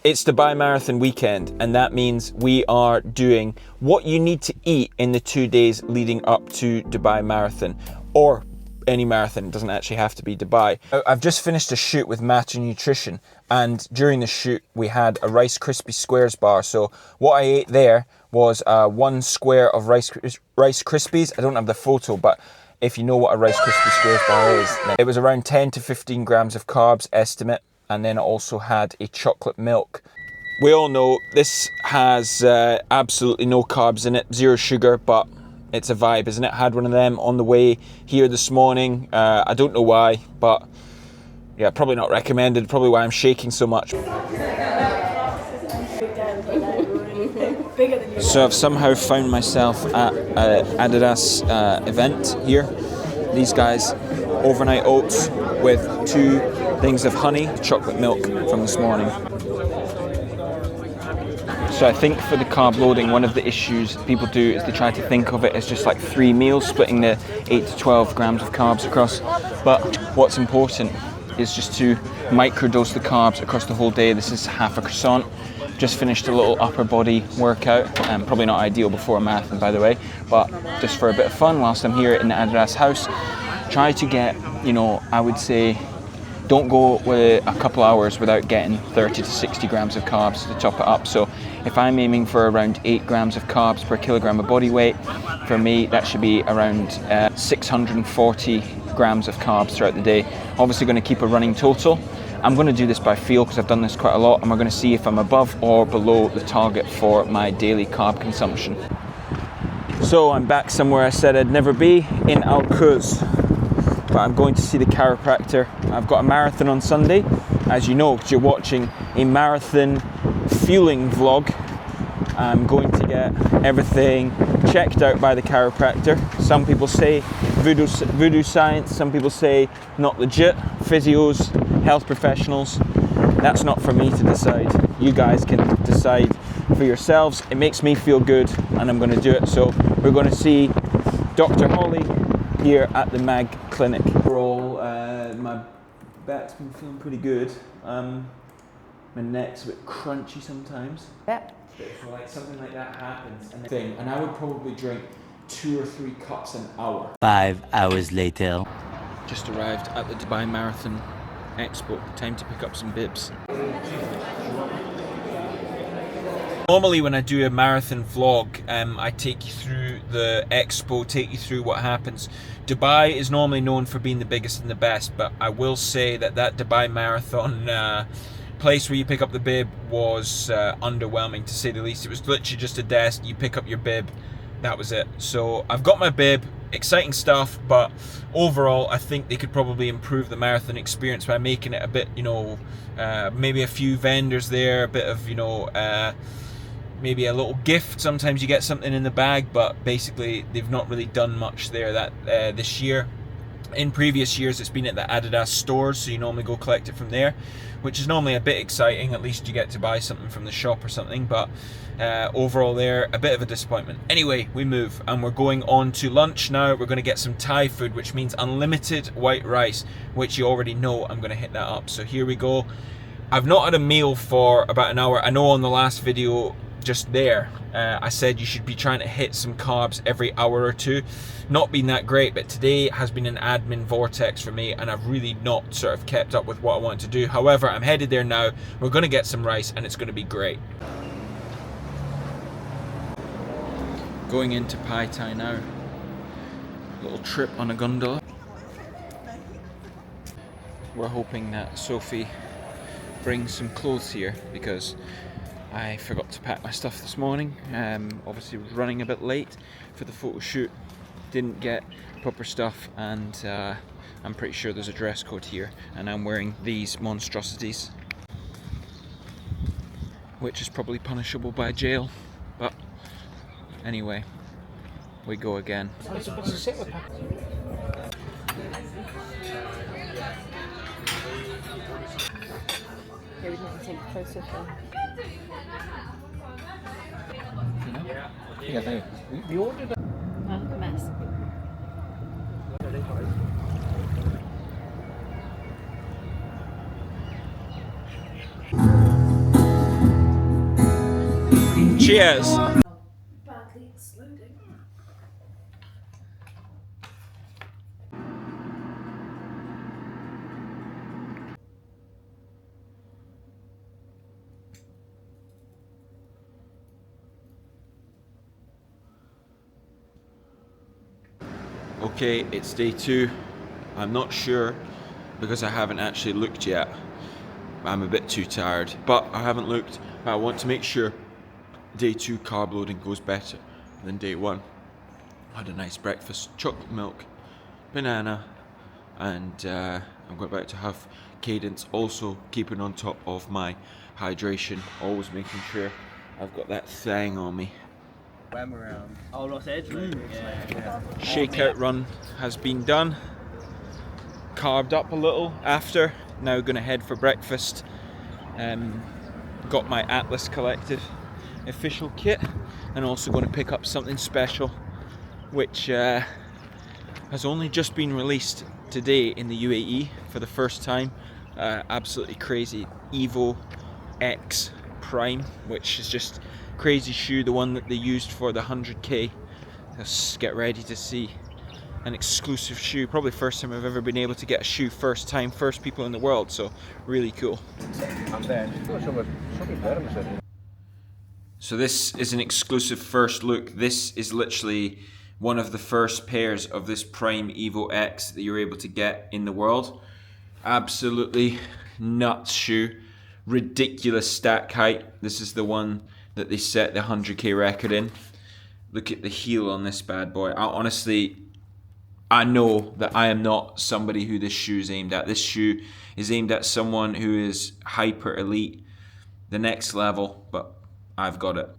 It's Dubai Marathon weekend, and that means we are doing what you need to eat in the 2 days leading up to Dubai Marathon, or any marathon. It doesn't actually have to be Dubai. I've just finished a shoot with Matter Nutrition, and during the shoot we had a Rice Krispie Squares bar. So what I ate there was 1 square of Rice Krispies. I don't have the photo, but if you know what a Rice Krispie Squares bar is, then it was around 10 to 15 grams of carbs estimate, and then it also had a chocolate milk. We all know this has absolutely no carbs in it, 0 sugar, but it's a vibe, isn't it? Had one of them on the way here this morning. I don't know why, but yeah, probably not recommended. Probably why I'm shaking so much. So I've somehow found myself at an Adidas event here. These guys, overnight oats with 2 things of honey, chocolate milk from this morning. So I think for the carb loading, one of the issues people do is they try to think of it as just like 3 meals, splitting the 8 to 12 grams of carbs across. But what's important is just to microdose the carbs across the whole day. This is half a croissant. Just finished a little upper body workout. Probably not ideal before a marathon, by the way, but just for a bit of fun whilst I'm here in the Adidas house. Try to get, I would say, don't go with a couple hours without getting 30 to 60 grams of carbs to top it up. So if I'm aiming for around 8 grams of carbs per kilogram of body weight, for me that should be around 640 grams of carbs throughout the day. Obviously going to keep a running total. I'm going to do this by feel because I've done this quite a lot, and we're going to see if I'm above or below the target for my daily carb consumption. So I'm back somewhere I said I'd never be, in Al Quoz. But I'm going to see the chiropractor. I've got a marathon on Sunday, as you know, because you're watching a marathon fueling vlog. I'm going to get everything checked out by the chiropractor. Some people say voodoo science, some people say not legit, physios, health professionals. That's not for me to decide. You guys can decide for yourselves. It makes me feel good, and I'm going to do it. So we're going to see Dr. Holly here at the Mag Clinic. Overall, my back's been feeling pretty good. My neck's a bit crunchy sometimes. Yep. So like something like that happens, and I would probably drink 2 or 3 cups an hour. 5 hours later. Just arrived at the Dubai Marathon Expo. Time to pick up some bibs. Normally when I do a marathon vlog, I take you through the expo, take you through what happens. Dubai is normally known for being the biggest and the best, but I will say that Dubai Marathon place where you pick up the bib was underwhelming, to say the least. It was literally just a desk, you pick up your bib, that was it. So I've got my bib, exciting stuff, but overall I think they could probably improve the marathon experience by making it a bit, maybe a few vendors there, a bit of, maybe a little gift. Sometimes you get something in the bag, but basically they've not really done much there this year. In previous years it's been at the Adidas stores, so you normally go collect it from there, which is normally a bit exciting. At least you get to buy something from the shop or something, but overall there, a bit of a disappointment. Anyway, we move and we're going on to lunch now. We're going to get some Thai food, which means unlimited white rice, which you already know I'm going to hit that up. So here we go. I've not had a meal for about an hour. I know on the last video just there, I said you should be trying to hit some carbs every hour or 2. Not been that great, but today has been an admin vortex for me, and I've really not sort of kept up with what I want to do. However, I'm headed there now. We're going to get some rice and it's going to be great. Going into Pai Thai now. Little trip on a gondola. We're hoping that Sophie brings some clothes here because I forgot to pack my stuff this morning. Obviously running a bit late for the photo shoot. Didn't get proper stuff, and I'm pretty sure there's a dress code here, and I'm wearing these monstrosities, which is probably punishable by jail, but anyway, we go again. Here we can take a closer look. Yeah, they ordered a... Oh, look a mess. Cheers. Badly exploding. Okay, it's day 2. I'm not sure because I haven't actually looked yet. I'm a bit too tired, but I haven't looked. But I want to make sure day 2 carb loading goes better than day 1. I had a nice breakfast, chocolate milk, banana, and I'm about to have Cadence, also keeping on top of my hydration, always making sure I've got that thing on me. Oh, Lost Edge, yeah. Shakeout run has been done. Carved up a little after. Now gonna head for breakfast. Got my Atlas Collective official kit, and also going to pick up something special, which has only just been released today in the UAE for the first time. Absolutely crazy Evo X Prime, which is just crazy shoe, the one that they used for the 100k. Let's get ready to see an exclusive shoe. Probably first time I've ever been able to get a shoe first time, first people in the world, so really cool. So this is an exclusive first look. This is literally one of the first pairs of this Prime Evo X that you're able to get in the world. Absolutely nuts shoe. Ridiculous stack height. This is the one that they set the 100k record in. Look at the heel on this bad boy. I know that I am not somebody who this shoe is aimed at. This shoe is aimed at someone who is hyper elite, the next level, but I've got it.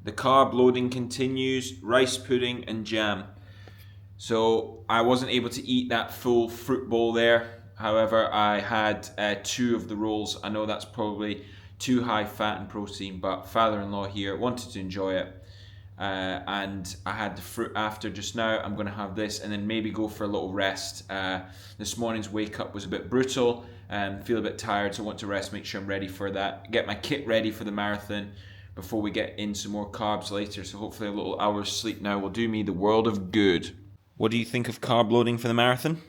The carb loading continues, rice pudding and jam. So I wasn't able to eat that full fruit bowl there. However, I had 2 of the rolls. I know that's probably too high fat and protein, but father-in-law here wanted to enjoy it. And I had the fruit after just now. I'm going to have this and then maybe go for a little rest. This morning's wake up was a bit brutal and feel a bit tired, so I want to rest, make sure I'm ready for that. Get my kit ready for the marathon before we get in some more carbs later. So hopefully a little hour's sleep now will do me the world of good. What do you think of carb loading for the marathon?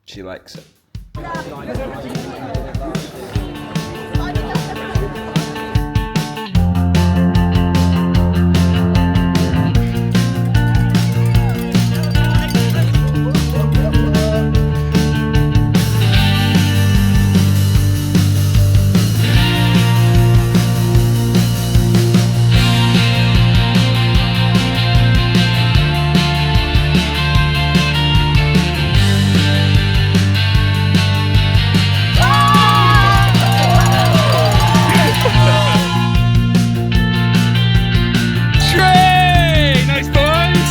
She likes it. Nice boys!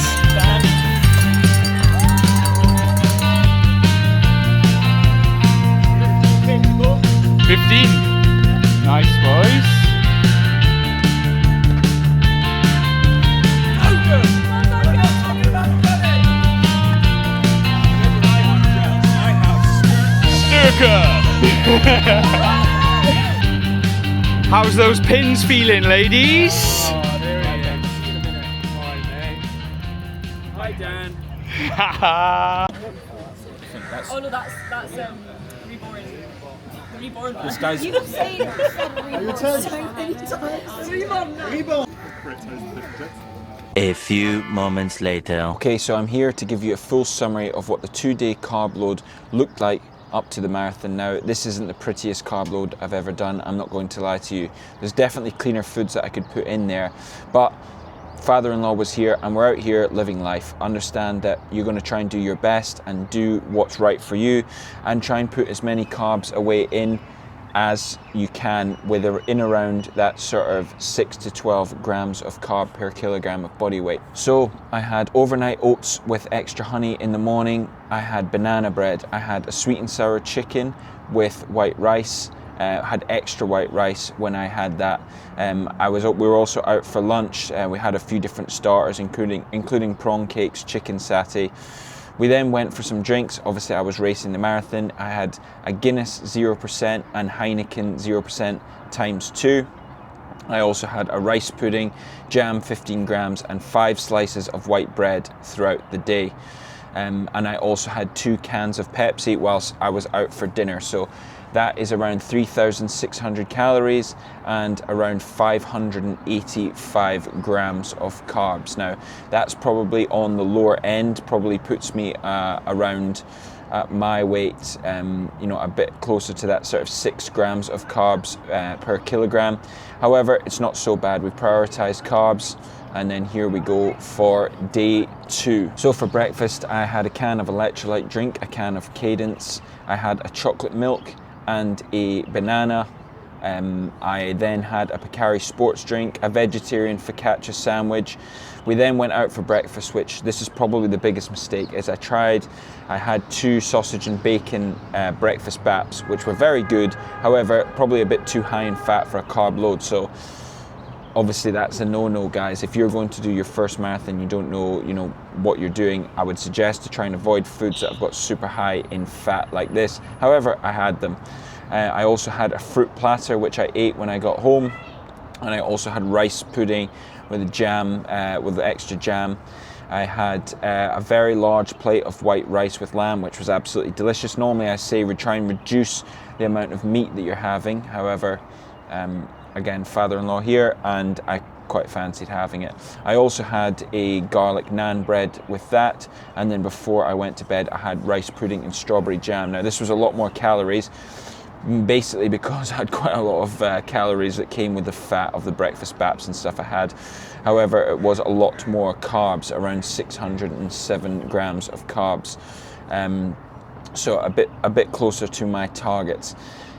15. Nice boys. How's those pins feeling, ladies? Oh, there he is. Alright, mate. Hi, Dan. Oh no, that's reborn. Reborn. This guy's... You keep saying reborn so many times. Reborn. A few moments later. Okay, so I'm here to give you a full summary of what the 2-day carb load looked like up to the marathon. Now, this isn't the prettiest carb load I've ever done, I'm not going to lie to you. There's definitely cleaner foods that I could put in there, but father-in-law was here and we're out here living life. Understand that you're going to try and do your best and do what's right for you and try and put as many carbs away in as you can, with in around that sort of 6 to 12 grams of carb per kilogram of body weight. So I had overnight oats with extra honey in the morning, I had banana bread, I had a sweet and sour chicken with white rice, had extra white rice when I had that. We were also out for lunch. We had a few different starters, including prawn cakes, chicken satay. We then went for some drinks. Obviously I was racing the marathon. I had a Guinness 0% and Heineken 0% times 2. I also had a rice pudding, jam 15 grams and 5 slices of white bread throughout the day. And I also had 2 cans of Pepsi whilst I was out for dinner. So that is around 3,600 calories and around 585 grams of carbs. Now, that's probably on the lower end, probably puts me around my weight, you know, a bit closer to that sort of 6 grams of carbs per kilogram. However, it's not so bad. We've prioritized carbs. And then here we go for day 2. So for breakfast, I had a can of electrolyte drink, a can of Cadence. I had a chocolate milk and a banana. I then had a Picari sports drink, a vegetarian focaccia sandwich. We then went out for breakfast, which this is probably the biggest mistake, is I had 2 sausage and bacon breakfast baps, which were very good. However, probably a bit too high in fat for a carb load. So obviously that's a no-no, guys. If you're going to do your first marathon, you don't know, you know, what you're doing, I would suggest to try and avoid foods that have got super high in fat like this. However, I had them. I also had a fruit platter, which I ate when I got home. And I also had rice pudding with a jam, with the extra jam. I had a very large plate of white rice with lamb, which was absolutely delicious. Normally I say we try and reduce the amount of meat that you're having. However, again, father-in-law here, and I quite fancied having it. I also had a garlic naan bread with that, and then before I went to bed I had rice pudding and strawberry jam. Now this was a lot more calories, basically because I had quite a lot of calories that came with the fat of the breakfast baps and stuff I had. However, it was a lot more carbs, around 607 grams of carbs, so a bit closer to my targets.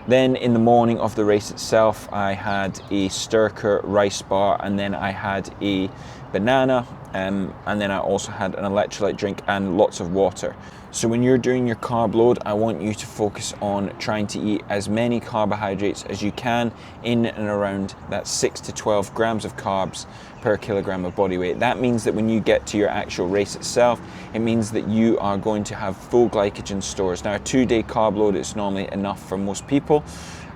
Then in the morning of the race itself, I had a Sturker rice bar, and then I had a banana, and then I also had an electrolyte drink and lots of water. So when you're doing your carb load, I want you to focus on trying to eat as many carbohydrates as you can, in and around that 6 to 12 grams of carbs per kilogram of body weight. That means that when you get to your actual race itself, it means that you are going to have full glycogen stores. Now, a 2-day carb load is normally enough for most people,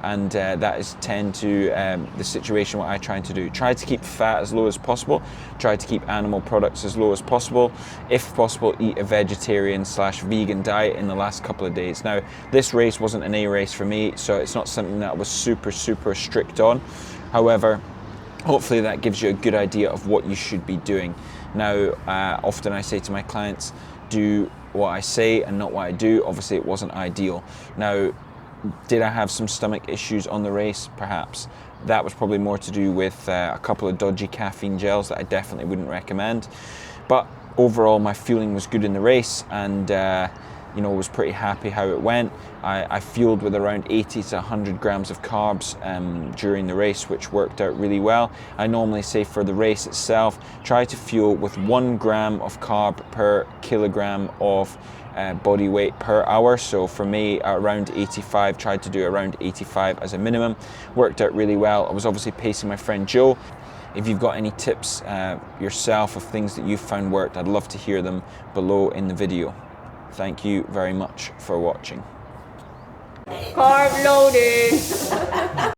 and that is tend to the situation what I try to do. Try to keep fat as low as possible, try to keep animal products as low as possible. If possible, eat a vegetarian/vegan diet in the last couple of days. Now, this race wasn't an A race for me, so it's not something that I was super strict on. However, hopefully that gives you a good idea of what you should be doing. Now, often I say to my clients, do what I say and not what I do. Obviously it wasn't ideal. Now, did I have some stomach issues on the race? Perhaps. That was probably more to do with a couple of dodgy caffeine gels that I definitely wouldn't recommend. But overall, my feeling was good in the race, and you know, was pretty happy how it went. I fueled with around 80 to 100 grams of carbs during the race, which worked out really well. I normally say for the race itself, try to fuel with 1 gram of carb per kilogram of body weight per hour. So for me, around 85, tried to do around 85 as a minimum. Worked out really well. I was obviously pacing my friend Joe. If you've got any tips yourself of things that you've found worked, I'd love to hear them below in the video. Thank you very much for watching. Carb loading.